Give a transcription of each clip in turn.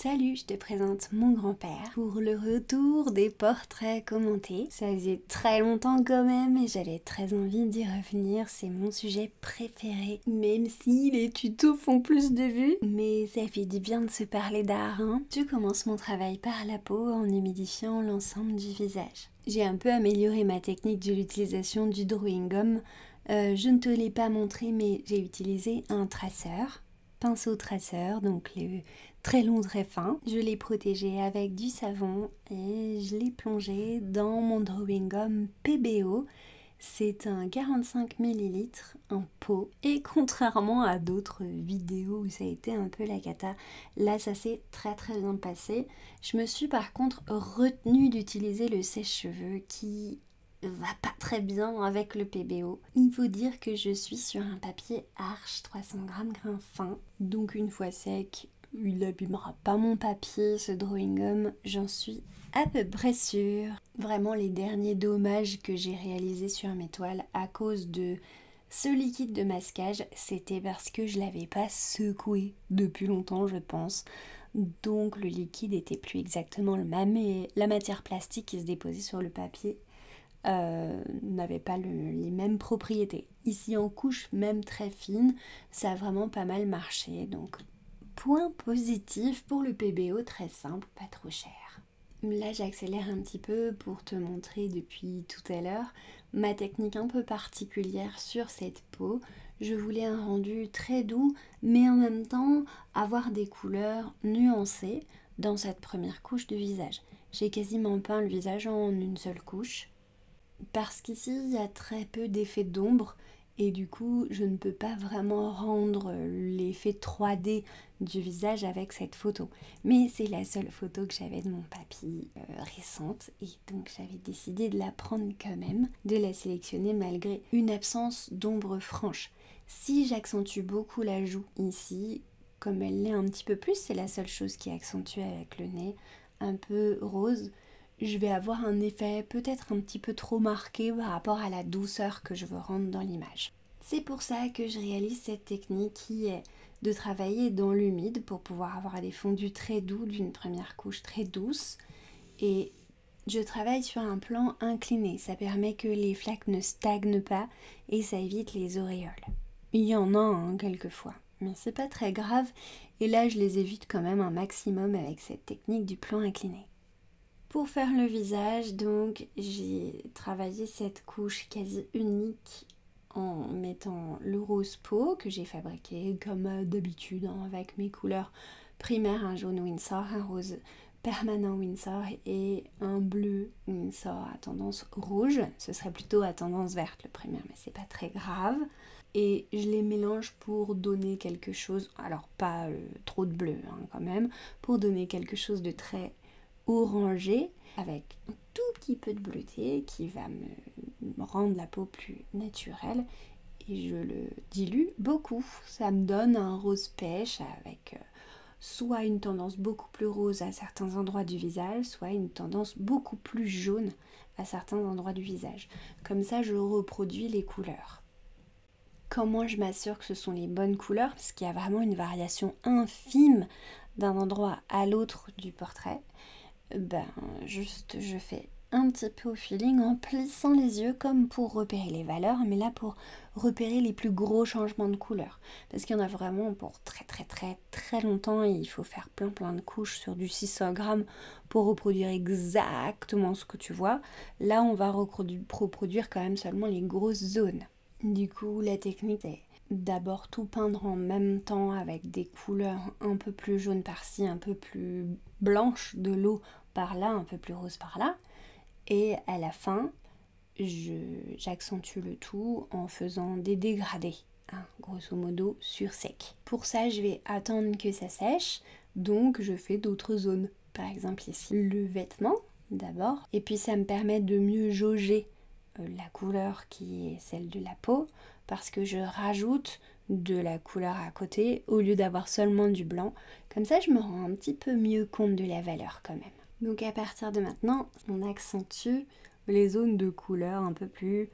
Salut, je te présente mon grand-père pour le retour des portraits commentés. Ça faisait très longtemps quand même et j'avais très envie d'y revenir, c'est mon sujet préféré. Même si les tutos font plus de vues, mais ça fait du bien de se parler d'art, hein. Je commence mon travail par la peau en humidifiant l'ensemble du visage. J'ai un peu amélioré ma technique de l'utilisation du drawing gum. Je ne te l'ai pas montré mais j'ai utilisé un traceur. Pinceau traceur, donc les très long, très fin. Je l'ai protégé avec du savon et je l'ai plongé dans mon drawing gum PBO. C'est un 45 ml en pot. Et contrairement à d'autres vidéos où ça a été un peu la cata, là ça s'est très bien passé. Je me suis par contre retenue d'utiliser le sèche-cheveux qui va pas très bien avec le PBO. Il faut dire que je suis sur un papier Arches 300 g grain fin. Donc une fois sec, il n'abîmera pas mon papier, ce drawing gum, j'en suis à peu près sûre. Vraiment les derniers dommages que j'ai réalisés sur mes toiles à cause de ce liquide de masquage, c'était parce que je l'avais pas secoué depuis longtemps je pense. Donc le liquide était plus exactement le même et la matière plastique qui se déposait sur le papier n'avait pas les mêmes propriétés. Ici en couche même très fine, ça a vraiment pas mal marché. Donc point positif pour le PBO, très simple, pas trop cher. Là j'accélère un petit peu pour te montrer depuis tout à l'heure ma technique un peu particulière sur cette peau. Je voulais un rendu très doux mais en même temps avoir des couleurs nuancées dans cette première couche de visage. J'ai quasiment peint le visage en une seule couche parce qu'ici il y a très peu d'effet d'ombre et du coup je ne peux pas vraiment rendre l'effet 3D du visage avec cette photo. Mais c'est la seule photo que j'avais de mon papy récente et donc j'avais décidé de la prendre quand même, de la sélectionner malgré une absence d'ombre franche. Si j'accentue beaucoup la joue ici, comme elle l'est un petit peu plus, c'est la seule chose qui accentue avec le nez, un peu rose, je vais avoir un effet peut-être un petit peu trop marqué par rapport à la douceur que je veux rendre dans l'image. C'est pour ça que je réalise cette technique qui est de travailler dans l'humide pour pouvoir avoir des fondus très doux d'une première couche très douce. Et je travaille sur un plan incliné, ça permet que les flaques ne stagnent pas et ça évite les auréoles. Il y en a quelquefois, mais c'est pas très grave et là je les évite quand même un maximum avec cette technique du plan incliné. Pour faire le visage, donc, j'ai travaillé cette couche quasi unique en mettant le rose peau que j'ai fabriqué comme d'habitude avec mes couleurs primaires, un jaune Winsor, un rose permanent Winsor et un bleu Winsor à tendance rouge. Ce serait plutôt à tendance verte le primaire, mais c'est pas très grave. Et je les mélange pour donner quelque chose, alors pas trop de bleu quand même, pour donner quelque chose de très orangé avec un tout petit peu de bleuté qui va me rendre la peau plus naturelle et je le dilue beaucoup. Ça me donne un rose pêche avec soit une tendance beaucoup plus rose à certains endroits du visage, soit une tendance beaucoup plus jaune à certains endroits du visage. Comme ça, je reproduis les couleurs. Comment je m'assure que ce sont les bonnes couleurs? Parce qu'il y a vraiment une variation infime d'un endroit à l'autre du portrait. Juste je fais un petit peu au feeling en plissant les yeux comme pour repérer les valeurs, mais là pour repérer les plus gros changements de couleur parce qu'il y en a vraiment pour très longtemps et il faut faire plein de couches sur du 600 grammes pour reproduire exactement ce que tu vois. Là on va reproduire quand même seulement les grosses zones. Du coup la technique est d'abord tout peindre en même temps avec des couleurs un peu plus jaunes par-ci, un peu plus blanches de l'eau par là, un peu plus rose par là. Et à la fin, j'accentue le tout en faisant des dégradés, grosso modo sur sec. Pour ça, je vais attendre que ça sèche, donc je fais d'autres zones. Par exemple ici, le vêtement d'abord, et puis ça me permet de mieux jauger la couleur qui est celle de la peau, parce que je rajoute de la couleur à côté au lieu d'avoir seulement du blanc. Comme ça, je me rends un petit peu mieux compte de la valeur quand même. Donc à partir de maintenant, on accentue les zones de couleur un peu plus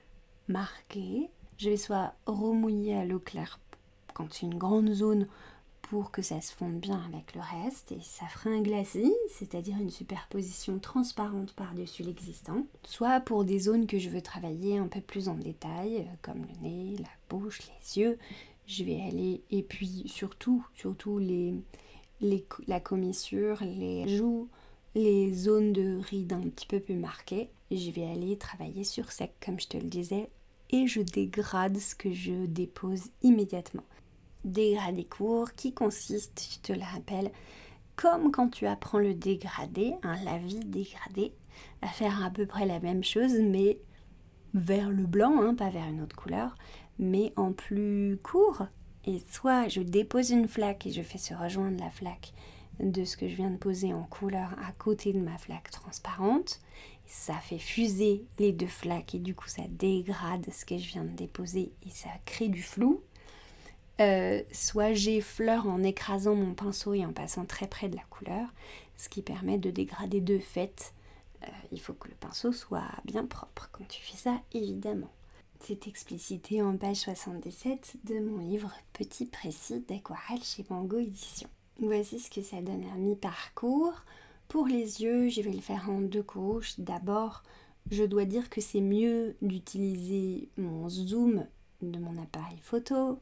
marquées. Je vais soit remouiller à l'eau claire quand c'est une grande zone pour que ça se fonde bien avec le reste et ça fera un glacis, c'est-à-dire une superposition transparente par-dessus l'existant, soit pour des zones que je veux travailler un peu plus en détail, comme le nez, la bouche, les yeux, je vais aller, et puis surtout la commissure, les joues, les zones de rides un petit peu plus marquées, je vais aller travailler sur sec comme je te le disais et je dégrade ce que je dépose immédiatement. Dégradé court qui consiste, je te le rappelle, comme quand tu apprends le dégradé, un lavis dégradé, à faire à peu près la même chose mais vers le blanc, hein, pas vers une autre couleur, mais en plus court. Et soit je dépose une flaque et je fais se rejoindre la flaque de ce que je viens de poser en couleur à côté de ma flaque transparente. Ça fait fuser les deux flaques et du coup ça dégrade ce que je viens de déposer et ça crée du flou. Soit j'effleure en écrasant mon pinceau et en passant très près de la couleur, ce qui permet de dégrader de fait. Il faut que le pinceau soit bien propre quand tu fais ça, évidemment. C'est explicité en page 77 de mon livre Petit Précis d'aquarelle chez Mango Édition. Voici ce que ça donne à mi-parcours. Pour les yeux, je vais le faire en 2 couches. D'abord, je dois dire que c'est mieux d'utiliser mon zoom de mon appareil photo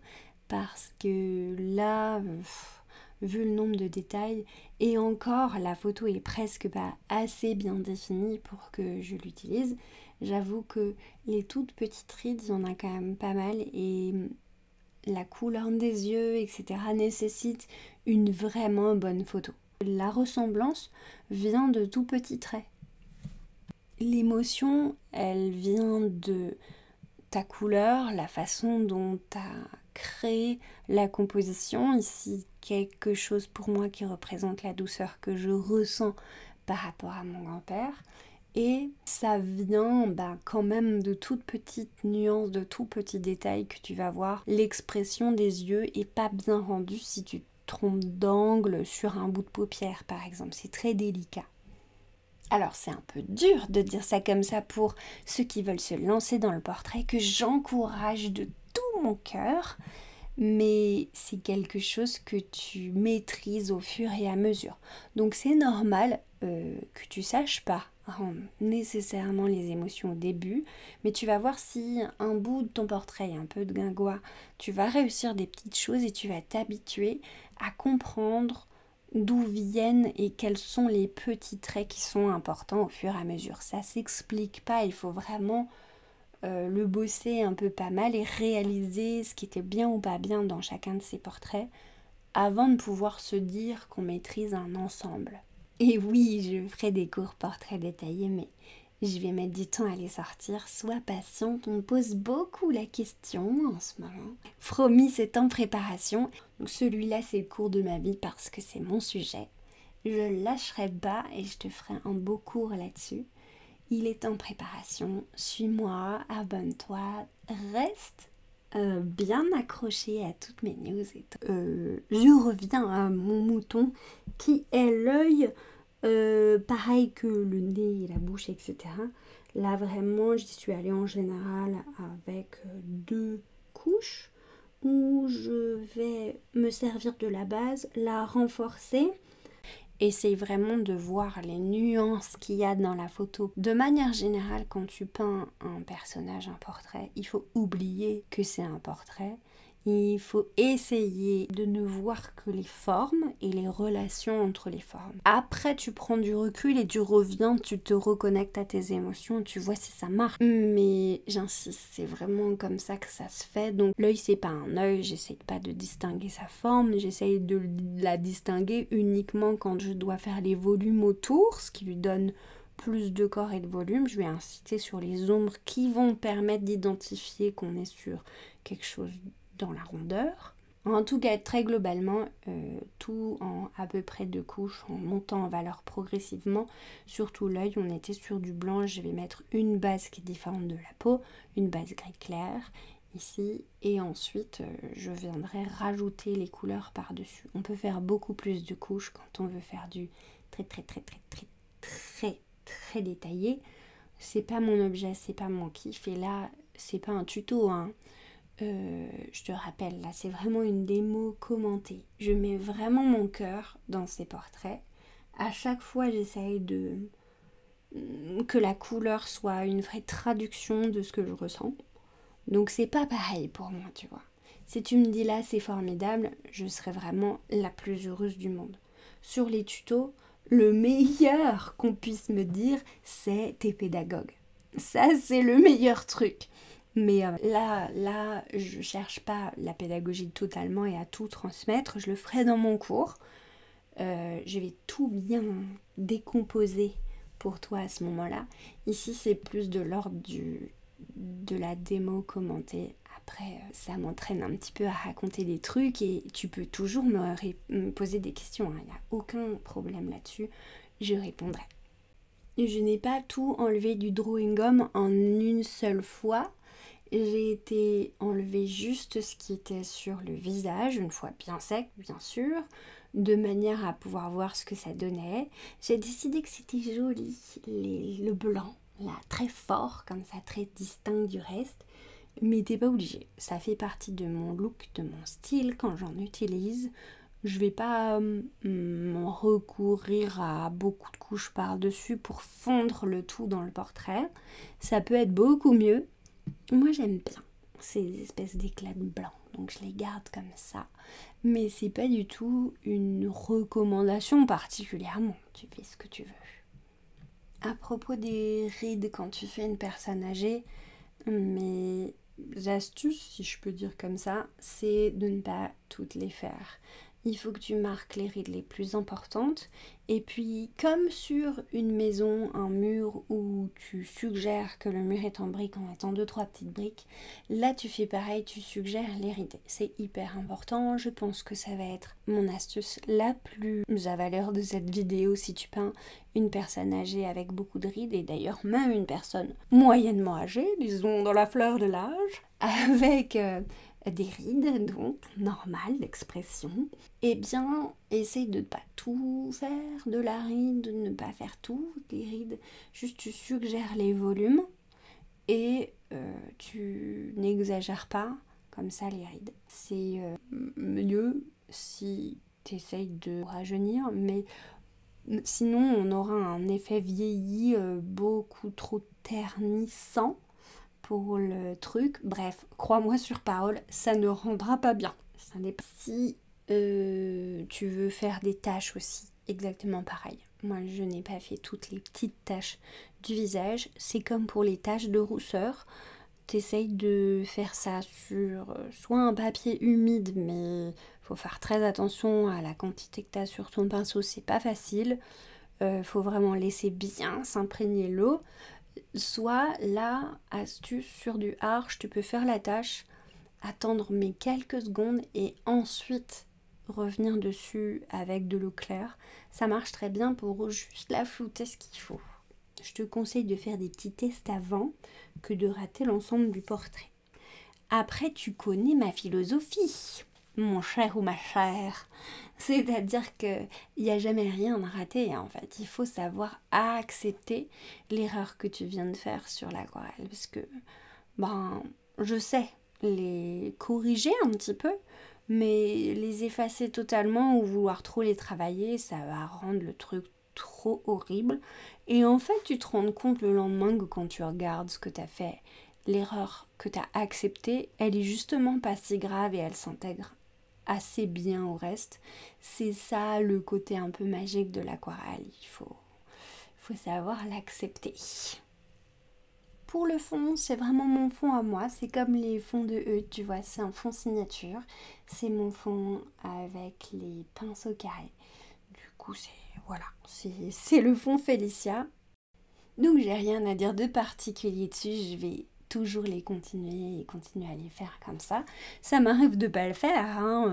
parce que là, vu le nombre de détails, et encore la photo est presque pas assez bien définie pour que je l'utilise. J'avoue que les toutes petites rides, il y en a quand même pas mal et la couleur des yeux, etc. nécessite une vraiment bonne photo. La ressemblance vient de tout petits traits. L'émotion, elle vient de ta couleur, la façon dont tu as créé la composition. Ici, quelque chose pour moi qui représente la douceur que je ressens par rapport à mon grand-père. Et ça vient quand même de toutes petites nuances, de tout petits détails que tu vas voir. L'expression des yeux est pas bien rendue si tu te trompes d'angle sur un bout de paupière par exemple. C'est très délicat. Alors c'est un peu dur de dire ça comme ça pour ceux qui veulent se lancer dans le portrait, que j'encourage de tout mon cœur, mais c'est quelque chose que tu maîtrises au fur et à mesure. Donc c'est normal que tu saches pas nécessairement les émotions au début, mais tu vas voir si un bout de ton portrait est un peu de guingois, tu vas réussir des petites choses et tu vas t'habituer à comprendre d'où viennent et quels sont les petits traits qui sont importants au fur et à mesure. Ça s'explique pas, il faut vraiment le bosser un peu pas mal et réaliser ce qui était bien ou pas bien dans chacun de ces portraits avant de pouvoir se dire qu'on maîtrise un ensemble. Et oui, je ferai des cours portraits détaillés, mais je vais mettre du temps à les sortir. Sois patiente, on me pose beaucoup la question en ce moment. Promis, c'est en préparation. Donc celui-là, c'est le cours de ma vie parce que c'est mon sujet. Je lâcherai pas et je te ferai un beau cours là-dessus. Il est en préparation. Suis-moi, abonne-toi, reste bien accroché à toutes mes news et tout. Je reviens à mon mouton qui est l'œil, pareil que le nez et la bouche, etc. Là vraiment j'y suis allée en général avec 2 couches où je vais me servir de la base, la renforcer. Essaye vraiment de voir les nuances qu'il y a dans la photo. De manière générale, quand tu peins un personnage, un portrait, il faut oublier que c'est un portrait. Il faut essayer de ne voir que les formes et les relations entre les formes. Après, tu prends du recul et tu reviens, tu te reconnectes à tes émotions, tu vois si ça marche. Mais j'insiste, c'est vraiment comme ça que ça se fait. Donc l'œil, c'est pas un œil, j'essaye pas de distinguer sa forme, j'essaye de la distinguer uniquement quand je dois faire les volumes autour, ce qui lui donne plus de corps et de volume. Je vais insister sur les ombres qui vont permettre d'identifier qu'on est sur quelque chose dans la rondeur. En tout cas, très globalement, tout en à peu près 2 couches, en montant en valeur progressivement. Surtout l'œil, on était sur du blanc. Je vais mettre une base qui est différente de la peau, une base gris clair ici, et ensuite je viendrai rajouter les couleurs par-dessus. On peut faire beaucoup plus de couches quand on veut faire du très détaillé. C'est pas mon objet, c'est pas mon kiff, et là c'est pas un tuto, hein. je te rappelle, là c'est vraiment une démo commentée. Je mets vraiment mon cœur dans ces portraits. À chaque fois j'essaye que la couleur soit une vraie traduction de ce que je ressens. Donc c'est pas pareil pour moi, tu vois. Si tu me dis là c'est formidable, je serais vraiment la plus heureuse du monde. Sur les tutos, le meilleur qu'on puisse me dire, c'est t'es pédagogue. Ça c'est le meilleur truc. Mais là, je cherche pas la pédagogie totalement et à tout transmettre. Je le ferai dans mon cours. Je vais tout bien décomposer pour toi à ce moment-là. Ici, c'est plus de l'ordre de la démo commentée. Après, ça m'entraîne un petit peu à raconter des trucs et tu peux toujours me poser des questions. Il n'y a aucun problème là-dessus. Je répondrai. Je n'ai pas tout enlevé du drawing gum en une seule fois. J'ai été enlever juste ce qui était sur le visage, une fois bien sec, bien sûr, de manière à pouvoir voir ce que ça donnait. J'ai décidé que c'était joli, le blanc, là, très fort, comme ça, très distinct du reste. Mais t'es pas obligé. Ça fait partie de mon look, de mon style quand j'en utilise. Je vais pas recourir à beaucoup de couches par-dessus pour fondre le tout dans le portrait. Ça peut être beaucoup mieux. Moi j'aime bien ces espèces d'éclats de blanc, donc je les garde comme ça. Mais c'est pas du tout une recommandation particulièrement, tu fais ce que tu veux. À propos des rides quand tu fais une personne âgée, mes astuces, si je peux dire comme ça, c'est de ne pas toutes les faire. Il faut que tu marques les rides les plus importantes. Et puis, comme sur une maison, un mur où tu suggères que le mur est en briques en mettant 2-3 petites briques, là tu fais pareil, tu suggères les rides. C'est hyper important. Je pense que ça va être mon astuce la plus à valeur de cette vidéo si tu peins une personne âgée avec beaucoup de rides, et d'ailleurs même une personne moyennement âgée, disons dans la fleur de l'âge, avec des rides, donc normal d'expression. Eh bien, essaye de ne pas tout faire de la ride, de ne pas faire tout des rides, juste tu suggères les volumes et tu n'exagères pas comme ça les rides. C'est mieux si tu essayes de rajeunir, mais sinon on aura un effet vieilli beaucoup trop ternissant pour le truc. Bref, crois-moi sur parole, ça ne rendra pas bien. Ça n'est pas... Si tu veux faire des taches aussi, exactement pareil. Moi, je n'ai pas fait toutes les petites taches du visage. C'est comme pour les taches de rousseur. T'essayes de faire ça sur soit un papier humide, mais faut faire très attention à la quantité que tu as sur ton pinceau, c'est pas facile. Faut vraiment laisser bien s'imprégner l'eau. Soit là, astuce sur du harsh, tu peux faire la tâche, attendre mais quelques secondes et ensuite revenir dessus avec de l'eau claire. Ça marche très bien pour juste la flouter ce qu'il faut. Je te conseille de faire des petits tests avant que de rater l'ensemble du portrait. Après, tu connais ma philosophie, mon cher ou ma chère. C'est-à-dire qu'il n'y a jamais rien à rater en fait. Il faut savoir accepter l'erreur que tu viens de faire sur l'aquarelle. Parce que, je sais les corriger un petit peu, mais les effacer totalement ou vouloir trop les travailler, ça va rendre le truc trop horrible. Et en fait, tu te rends compte le lendemain que quand tu regardes ce que tu as fait, l'erreur que tu as acceptée, elle est justement pas si grave et elle s'intègre assez bien au reste. C'est ça le côté un peu magique de l'aquarelle. Il faut savoir l'accepter. Pour le fond, c'est vraiment mon fond à moi. C'est comme les fonds de Eudes, tu vois, c'est un fond signature. C'est mon fond avec les pinceaux carrés. Du coup, c'est le fond Félicia. Donc j'ai rien à dire de particulier dessus, je vais toujours les continuer et continuer à les faire comme ça. Ça m'arrive de pas le faire,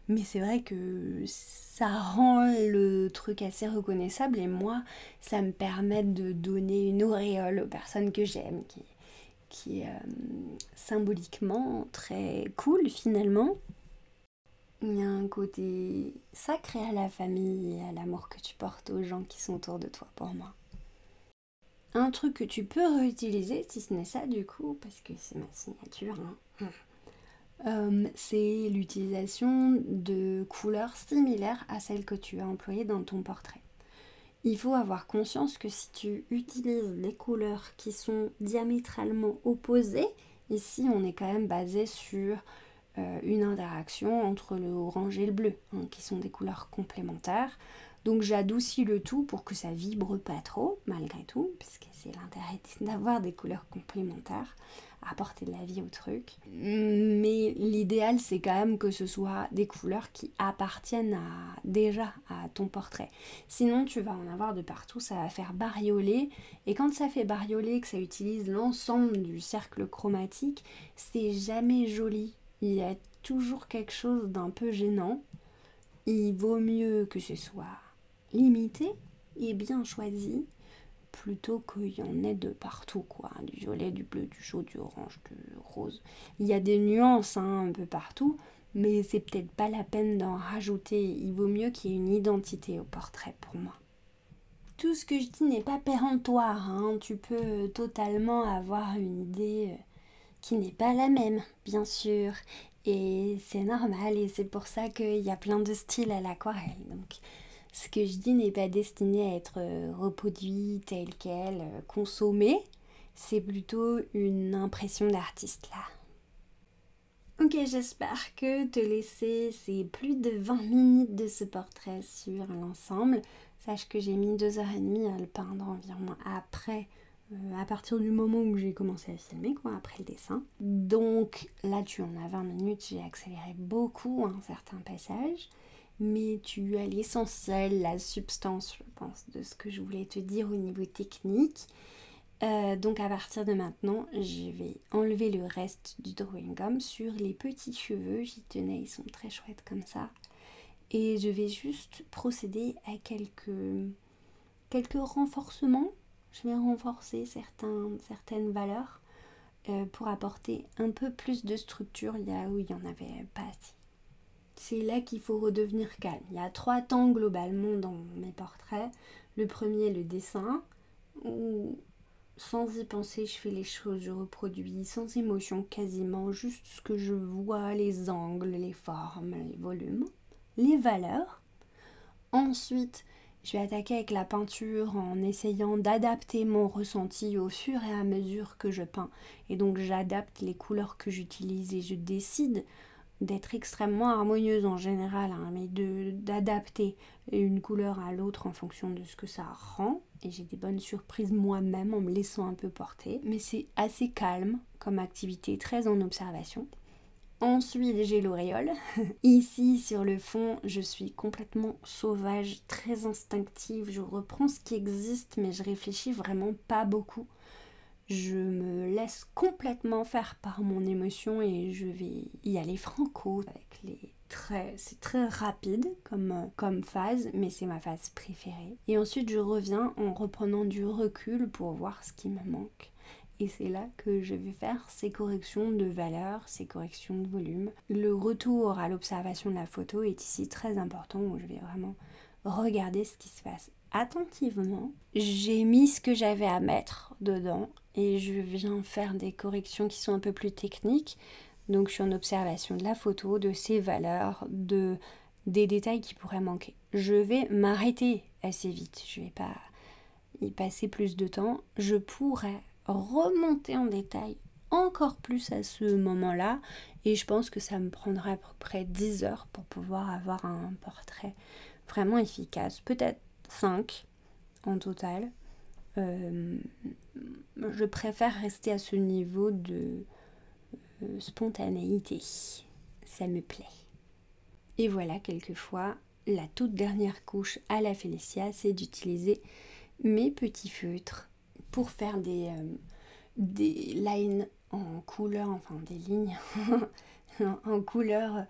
mais c'est vrai que ça rend le truc assez reconnaissable et moi, ça me permet de donner une auréole aux personnes que j'aime, qui est symboliquement très cool finalement. Il y a un côté sacré à la famille et à l'amour que tu portes aux gens qui sont autour de toi pour moi. Un truc que tu peux réutiliser, si ce n'est ça du coup, parce que c'est ma signature, c'est l'utilisation de couleurs similaires à celles que tu as employées dans ton portrait. Il faut avoir conscience que si tu utilises des couleurs qui sont diamétralement opposées, ici on est quand même basé sur une interaction entre le orange et le bleu, hein, qui sont des couleurs complémentaires. Donc j'adoucis le tout pour que ça vibre pas trop, malgré tout, puisque c'est l'intérêt d'avoir des couleurs complémentaires, apporter de la vie au truc. Mais l'idéal, c'est quand même que ce soit des couleurs qui appartiennent déjà à ton portrait. Sinon, tu vas en avoir de partout, ça va faire bariolé. Et quand ça fait bariolé, que ça utilise l'ensemble du cercle chromatique, c'est jamais joli. Il y a toujours quelque chose d'un peu gênant. Il vaut mieux que ce soit limité et bien choisi plutôt qu'il y en ait de partout, quoi. Du violet, du bleu, du jaune, du orange, du rose. Il y a des nuances un peu partout, mais c'est peut-être pas la peine d'en rajouter. Il vaut mieux qu'il y ait une identité au portrait pour moi. Tout ce que je dis n'est pas péremptoire, hein. Tu peux totalement avoir une idée qui n'est pas la même, bien sûr. Et c'est normal, et c'est pour ça qu'il y a plein de styles à l'aquarelle. Donc, ce que je dis n'est pas destiné à être reproduit tel quel, consommé. C'est plutôt une impression d'artiste, là. Ok, j'espère que te laisser ces plus de 20 minutes de ce portrait sur l'ensemble. Sache que j'ai mis 2h30 à le peindre environ après, à partir du moment où j'ai commencé à filmer, quoi, après le dessin. Donc là, tu en as 20 minutes, j'ai accéléré beaucoup un certain passage. Mais tu as l'essentiel, la substance, je pense, de ce que je voulais te dire au niveau technique. Donc à partir de maintenant, je vais enlever le reste du drawing gum sur les petits cheveux. J'y tenais, ils sont très chouettes comme ça. Et je vais juste procéder à quelques renforcements. Je vais renforcer certaines valeurs pour apporter un peu plus de structure là où il n'y en avait pas assez. C'est là qu'il faut redevenir calme. Il y a 3 temps globalement dans mes portraits. Le premier, le dessin, où sans y penser, je fais les choses, je reproduis sans émotion quasiment, juste ce que je vois, les angles, les formes, les volumes, les valeurs. Ensuite, je vais attaquer avec la peinture en essayant d'adapter mon ressenti au fur et à mesure que je peins. Et donc j'adapte les couleurs que j'utilise et je décide d'être extrêmement harmonieuse en général, hein, mais d'adapter une couleur à l'autre en fonction de ce que ça rend. Et j'ai des bonnes surprises moi-même en me laissant un peu porter. Mais c'est assez calme comme activité, très en observation. Ensuite, j'ai l'auréole. Ici, sur le fond, je suis complètement sauvage, très instinctive. Je reprends ce qui existe, mais je réfléchis vraiment pas beaucoup. Je me laisse complètement faire par mon émotion et je vais y aller franco avec les traits. C'est très rapide comme phase, mais c'est ma phase préférée. Et ensuite je reviens en reprenant du recul pour voir ce qui me manque. Et c'est là que je vais faire ces corrections de valeur, ces corrections de volume. Le retour à l'observation de la photo est ici très important, où je vais vraiment regarder ce qui se passe attentivement. J'ai mis ce que j'avais à mettre dedans et je viens faire des corrections qui sont un peu plus techniques. Donc je suis en observation de la photo, de ses valeurs, des détails qui pourraient manquer. Je vais m'arrêter assez vite, je ne vais pas y passer plus de temps. Je pourrais remonter en détail encore plus à ce moment-là et je pense que ça me prendrait à peu près 10 heures pour pouvoir avoir un portrait vraiment efficace, peut-être 5 en total. Je préfère rester à ce niveau de spontanéité, ça me plaît. Et voilà, quelquefois, la toute dernière couche à la Félicia, c'est d'utiliser mes petits feutres pour faire des lines en couleur, enfin des lignes en couleur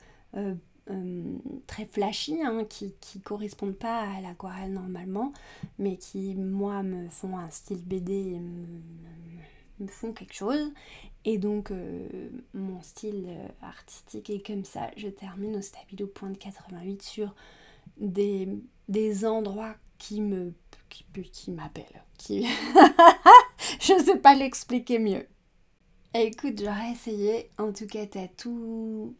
très flashy, hein, qui correspondent pas à l'aquarelle normalement, mais qui, moi, me font un style BD et me font quelque chose. Et donc, mon style artistique est comme ça. Je termine au stabilo point 88 sur des endroits qui m'appellent. Je sais pas l'expliquer mieux. Écoute, j'aurais essayé. En tout cas, t'as tout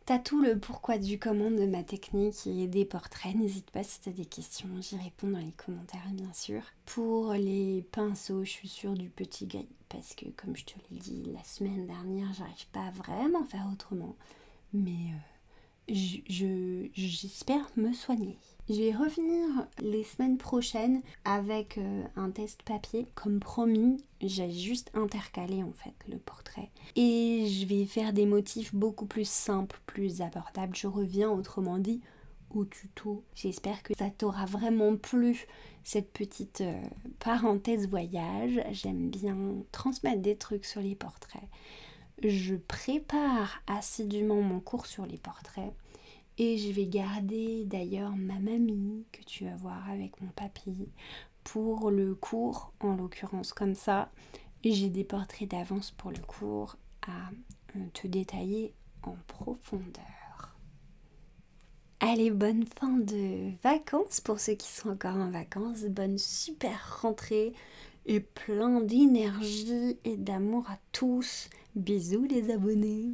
le pourquoi du comment de ma technique et des portraits. N'hésite pas si t'as des questions, j'y réponds dans les commentaires bien sûr. Pour les pinceaux, je suis sûre du petit gris parce que comme je te l'ai dit la semaine dernière, j'arrive pas à vraiment faire autrement. Mais j'espère me soigner. Je vais revenir les semaines prochaines avec un test papier. Comme promis, j'ai juste intercalé en fait le portrait. Et je vais faire des motifs beaucoup plus simples, plus abordables. Je reviens autrement dit au tuto. J'espère que ça t'aura vraiment plu cette petite parenthèse voyage. J'aime bien transmettre des trucs sur les portraits. Je prépare assidûment mon cours sur les portraits et je vais garder d'ailleurs ma mamie que tu vas voir avec mon papy pour le cours en l'occurrence comme ça. J'ai des portraits d'avance pour le cours à te détailler en profondeur. Allez, bonne fin de vacances pour ceux qui sont encore en vacances, bonne super rentrée et plein d'énergie et d'amour à tous. Bisous les abonnés.